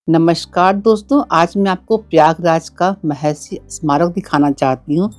नमस्कार दोस्तों, आज मैं आपको प्रयागराज का महर्षि स्मारक दिखाना चाहती हूँ।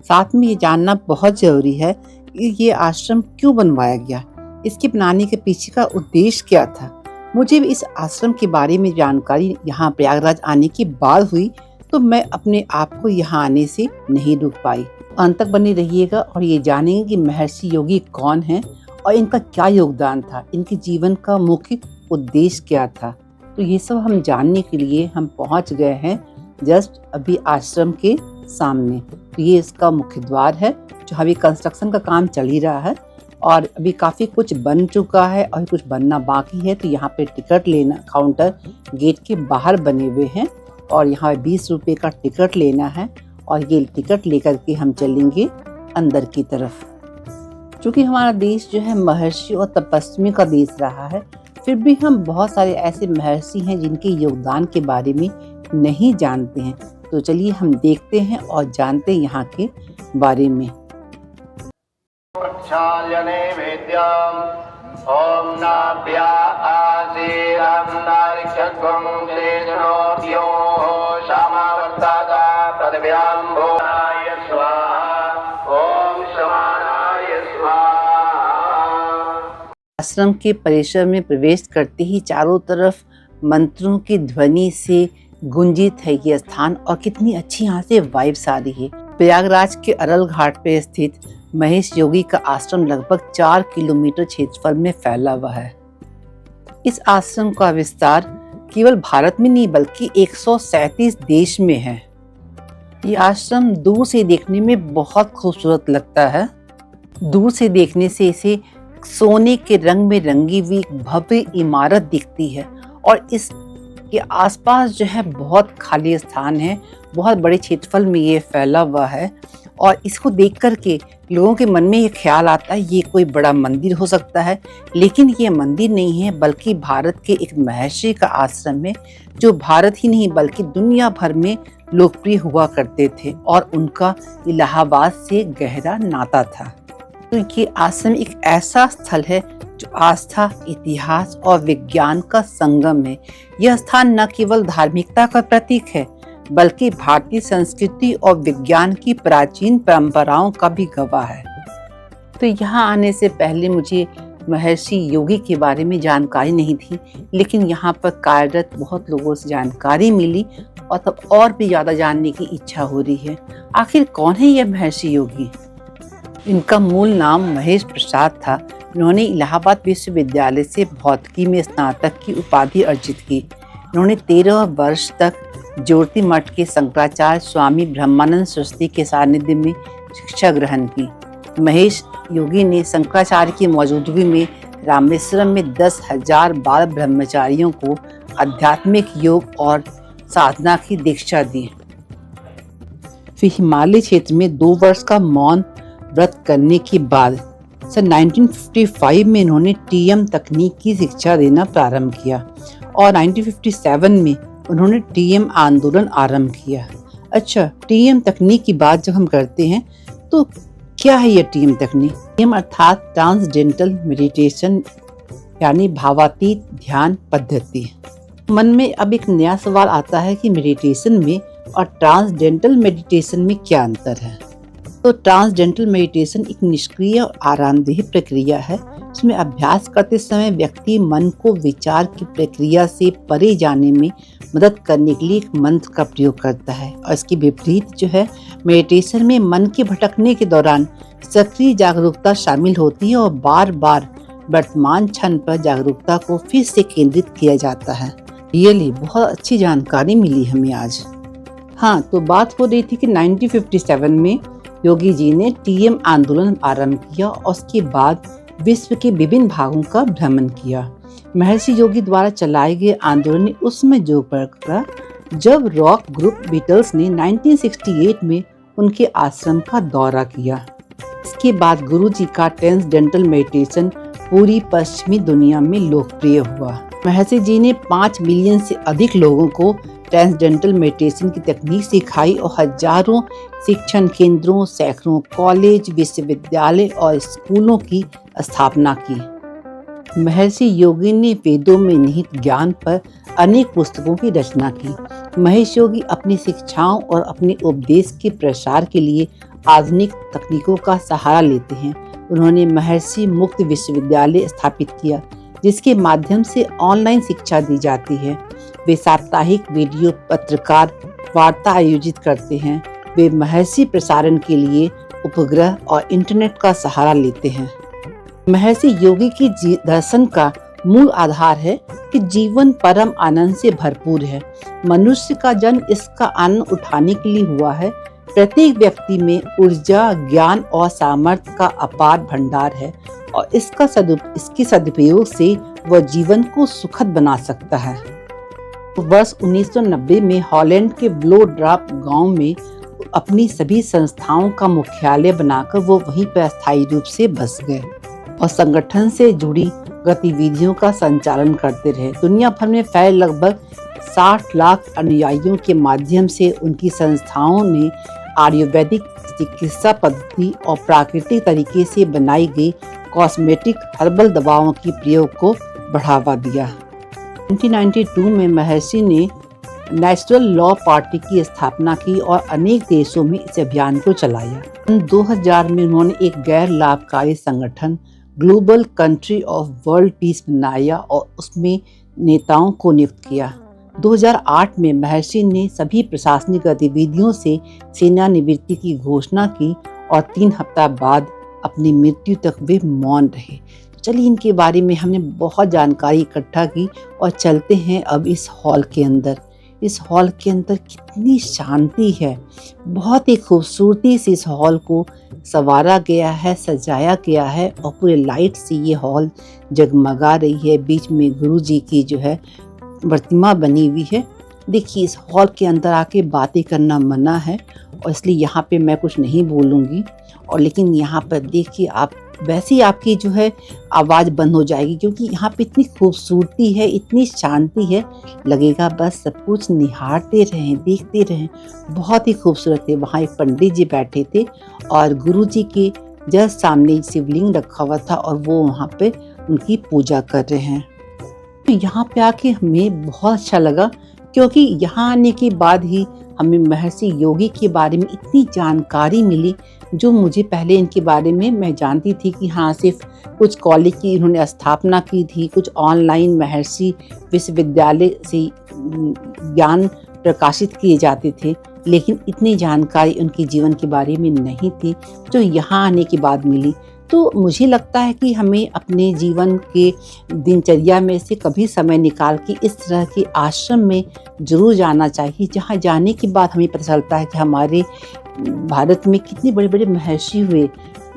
साथ में ये जानना बहुत ज़रूरी है कि ये आश्रम क्यों बनवाया गया, इसके बनाने के पीछे का उद्देश्य क्या था। मुझे भी इस आश्रम के बारे में जानकारी यहाँ प्रयागराज आने के बाद हुई, तो मैं अपने आप को यहाँ आने से नहीं रुक पाई। अंत तक बने रहिएगा और ये जानेंगे कि महर्षि योगी कौन है और इनका क्या योगदान था, इनके जीवन का मुख्य उद्देश्य क्या था। तो ये सब हम जानने के लिए हम पहुंच गए हैं जस्ट अभी आश्रम के सामने। तो ये इसका मुख्य द्वार है, जो अभी कंस्ट्रक्शन का काम चल ही रहा है और अभी काफ़ी कुछ बन चुका है और कुछ बनना बाकी है। तो यहाँ पे टिकट लेना, काउंटर गेट के बाहर बने हुए हैं और यहाँ 20 रुपये का टिकट लेना है और ये टिकट लेकर के हम चलेंगे अंदर की तरफ। क्योंकि हमारा देश जो है महर्षि और तपस्वी का देश रहा है, फिर भी हम बहुत सारे ऐसे महर्षि हैं जिनके योगदान के बारे में नहीं जानते हैं। तो चलिए हम देखते हैं और जानते हैं यहाँ के बारे में। आश्रम के परिसर में प्रवेश करते ही चारों तरफ मंत्रों की ध्वनि से गुंजित है ये स्थान और कितनी अच्छी यहाँ से वाइब्स आ रही है। प्रयागराज के अरल घाट पे स्थित महेश योगी का आश्रम लगभग 4 किलोमीटर क्षेत्रफल में फैला हुआ है। इस आश्रम का विस्तार केवल भारत में नहीं बल्कि 137 देश में है। ये आश्रम दूर से देखने में बहुत खूबसूरत लगता है। दूर से देखने से इसे सोने के रंग में रंगी हुई भव्य इमारत दिखती है और इसके आसपास जो है बहुत खाली स्थान है, बहुत बड़े क्षेत्रफल में ये फैला हुआ है और इसको देख कर के लोगों के मन में ये ख्याल आता है ये कोई बड़ा मंदिर हो सकता है, लेकिन ये मंदिर नहीं है बल्कि भारत के एक महर्षि का आश्रम है, जो भारत ही नहीं बल्कि दुनिया भर में लोकप्रिय हुआ करते थे और उनका इलाहाबाद से गहरा नाता था। तो ये आश्रम एक ऐसा स्थल है जो आस्था, इतिहास और विज्ञान का संगम है। यह स्थान न केवल धार्मिकता का प्रतीक है बल्कि भारतीय संस्कृति और विज्ञान की प्राचीन परंपराओं का भी गवाह है। तो यहाँ आने से पहले मुझे महर्षि योगी के बारे में जानकारी नहीं थी, लेकिन यहाँ पर कार्यरत बहुत लोगों से जानकारी मिली और तब और भी ज़्यादा जानने की इच्छा हो रही है। आखिर कौन है यह महर्षि योगी? इनका मूल नाम महेश प्रसाद था। इन्होंने इलाहाबाद विश्वविद्यालय से भौतिकी में स्नातक की उपाधि अर्जित की। इन्होंने 13 वर्ष तक ज्योति मठ के शंकराचार्य स्वामी ब्रह्मानंद सरस्वती के सानिध्य में शिक्षा ग्रहण की। महेश योगी ने शंकराचार्य की मौजूदगी में रामेश्वरम में 10,000 बाल ब्रह्मचारियों को आध्यात्मिक योग और साधना की दीक्षा दी। फिर हिमालय क्षेत्र में 2 वर्ष का मौन व्रत करने के बाद सन 1955 में इन्होंने टीएम तकनीक की शिक्षा देना प्रारंभ किया और 1957 में उन्होंने टीएम आंदोलन आरंभ किया। अच्छा, टीएम तकनीक की बात जब हम करते हैं तो क्या है यह टीएम तकनीक? टीएम अर्थात ट्रांसडेंटल मेडिटेशन यानी भावातीत ध्यान पद्धति। मन में अब एक नया सवाल आता है कि मेडिटेशन में और ट्रांसडेंटल मेडिटेशन में क्या अंतर है? तो ट्रांसडेंटल मेडिटेशन एक निष्क्रिय और आरामदेह प्रक्रिया है, जिसमें अभ्यास करते समय व्यक्ति मन को विचार की प्रक्रिया से परे जाने में मदद करने के लिए एक मंत्र का प्रयोग करता है। और इसके विपरीत जो है, मेडिटेशन में मन के भटकने के दौरान सक्रिय जागरूकता शामिल होती है और बार बार वर्तमान क्षण पर जागरूकता को फिर से केंद्रित किया जाता है। रियली बहुत अच्छी जानकारी मिली हमें आज। हाँ, तो बात हो रही थी कि 1957 में योगी जी ने टीएम आंदोलन आरंभ किया और उसके बाद विश्व के विभिन्न भागों का भ्रमण किया। महर्षि योगी द्वारा चलाए गए आंदोलन ने उस समय जोर पकड़ा जब रॉक ग्रुप बीटल्स ने 1968 में उनके आश्रम का दौरा किया। इसके बाद गुरु जी का ट्रांसडेंटल मेडिटेशन पूरी पश्चिमी दुनिया में लोकप्रिय हुआ। महर्षि जी ने 5 मिलियन से अधिक लोगों को ट्रांसडेंटल मेडिटेशन की तकनीक सिखाई और हजारों शिक्षण केंद्रों, सैकड़ों कॉलेज, विश्वविद्यालय और स्कूलों की स्थापना की। महर्षि योगी ने वेदों में निहित ज्ञान पर अनेक पुस्तकों की रचना की। महेश योगी अपनी शिक्षाओं और अपने उपदेश के प्रसार के लिए आधुनिक तकनीकों का सहारा लेते हैं। उन्होंने महर्षि मुक्त विश्वविद्यालय स्थापित किया, जिसके माध्यम से ऑनलाइन शिक्षा दी जाती है। वे साप्ताहिक वीडियो पत्रकार वार्ता आयोजित करते हैं। वे महर्षि प्रसारण के लिए उपग्रह और इंटरनेट का सहारा लेते हैं। महर्षि योगी की दर्शन का मूल आधार है कि जीवन परम आनंद से भरपूर है। मनुष्य का जन्म इसका आनंद उठाने के लिए हुआ है। प्रत्येक व्यक्ति में ऊर्जा, ज्ञान और सामर्थ्य का अपार भंडार है और इसके सदुपयोग से वह जीवन को सुखद बना सकता है। वर्ष 1990 में हॉलैंड के ब्लोड्राप गांव में अपनी सभी संस्थाओं का मुख्यालय बनाकर वो वहीं पर अस्थायी रूप से बस गए और संगठन से जुड़ी गतिविधियों का संचालन करते रहे। दुनिया भर में फैले लगभग 60 लाख अनुयायियों के माध्यम से उनकी संस्थाओं ने आयुर्वेदिक चिकित्सा पद्धति और प्राकृतिक तरीके से बनाई गई कॉस्मेटिक हर्बल दवाओं की प्रयोग को बढ़ावा दिया। 1992 में महर्षि ने नेचुरल लॉ पार्टी की स्थापना की और अनेक देशों में इस अभियान को चलाया। 2000 में उन्होंने एक गैर लाभकारी संगठन global country of world peace बनाया और उसमें नेताओं को नियुक्त किया। 2008 में महर्षि ने सभी प्रशासनिक गतिविधियों से सेवानिवृत्ति की घोषणा की और 3 हफ्ता बाद अपनी मृत्यु तक वे मौन रहे। चलिए इनके बारे में हमने बहुत जानकारी इकट्ठा की और चलते हैं अब इस हॉल के अंदर। इस हॉल के अंदर कितनी शांति है, बहुत ही खूबसूरती से इस हॉल को संवारा गया है, सजाया गया है और पूरे लाइट से ये हॉल जगमगा रही है। बीच में गुरु जी की जो है प्रतिमा बनी हुई है। देखिए इस हॉल के अंदर आके बातें करना मना है और इसलिए यहाँ पे मैं कुछ नहीं बोलूँगी और लेकिन यहाँ पर देखिए आप वैसे ही आपकी जो है आवाज़ बंद हो जाएगी, क्योंकि यहाँ पे इतनी खूबसूरती है, इतनी शांति है, लगेगा बस सब कुछ निहारते रहें, देखते रहें। बहुत ही खूबसूरत है। वहाँ एक पंडित जी बैठे थे और गुरु जी के जस्ट सामने शिवलिंग रखा हुआ था और वो वहाँ पे उनकी पूजा कर रहे हैं। तो यहाँ पे आके हमें बहुत अच्छा लगा, क्योंकि यहाँ आने के बाद ही हमें महर्षि योगी के बारे में इतनी जानकारी मिली जो मुझे पहले इनके बारे में मैं जानती थी कि हाँ सिर्फ कुछ कॉलेज की इन्होंने स्थापना की थी, कुछ ऑनलाइन महर्षि विश्वविद्यालय से ज्ञान प्रकाशित किए जाते थे, लेकिन इतनी जानकारी उनके जीवन के बारे में नहीं थी जो यहाँ आने के बाद मिली। तो मुझे लगता है कि हमें अपने जीवन के दिनचर्या में से कभी समय निकाल के इस तरह के आश्रम में जरूर जाना चाहिए, जहाँ जाने के बाद हमें पता चलता है कि हमारे भारत में कितने बड़े बड़े महर्षि हुए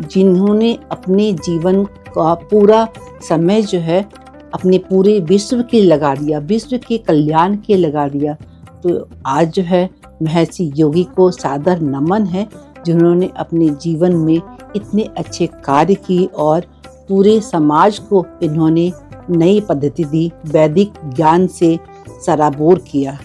जिन्होंने अपने जीवन का पूरा समय जो है अपने पूरे विश्व के लगा दिया, विश्व के कल्याण के लगा दिया। तो आज जो है महर्षि योगी को सादर नमन है, जिन्होंने अपने जीवन में इतने अच्छे कार्य किए और पूरे समाज को इन्होंने नई पद्धति दी, वैदिक ज्ञान से सराबोर किया।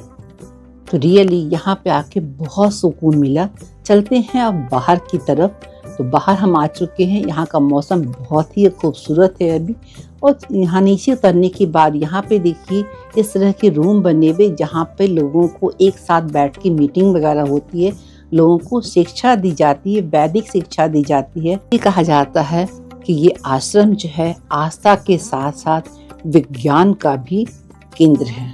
तो रियली यहाँ पे आके बहुत सुकून मिला। चलते हैं अब बाहर की तरफ। तो बाहर हम आ चुके हैं। यहाँ का मौसम बहुत ही खूबसूरत है अभी। और यहाँ नीचे उतरने के बाद यहाँ पे देखिए इस तरह के रूम बने हुए, जहाँ पे लोगों को एक साथ बैठ के मीटिंग वगैरह होती है, लोगों को शिक्षा दी जाती है, वैदिक शिक्षा दी जाती है। ये कहा जाता है कि ये आश्रम जो है आस्था के साथ साथ विज्ञान का भी केंद्र है।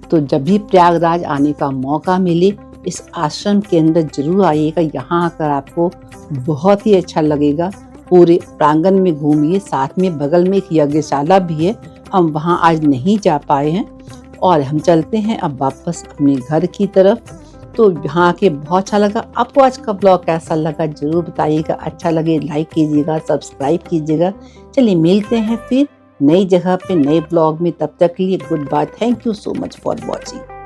तो जब भी प्रयागराज आने का मौका मिले इस आश्रम के अंदर जरूर आइएगा। यहाँ आकर आपको बहुत ही अच्छा लगेगा। पूरे प्रांगण में घूमिए, साथ में बगल में एक यज्ञशाला भी है, हम वहाँ आज नहीं जा पाए हैं और हम चलते हैं अब वापस अपने घर की तरफ। तो यहाँ आके बहुत अच्छा लगा। आपको आज का ब्लॉग कैसा लगा जरूर बताइएगा। अच्छा लगे लाइक कीजिएगा, सब्सक्राइब कीजिएगा। चलिए मिलते हैं फिर नई जगह पे नए ब्लॉग में। तब तक के लिए good bye. Thank you so much for watching.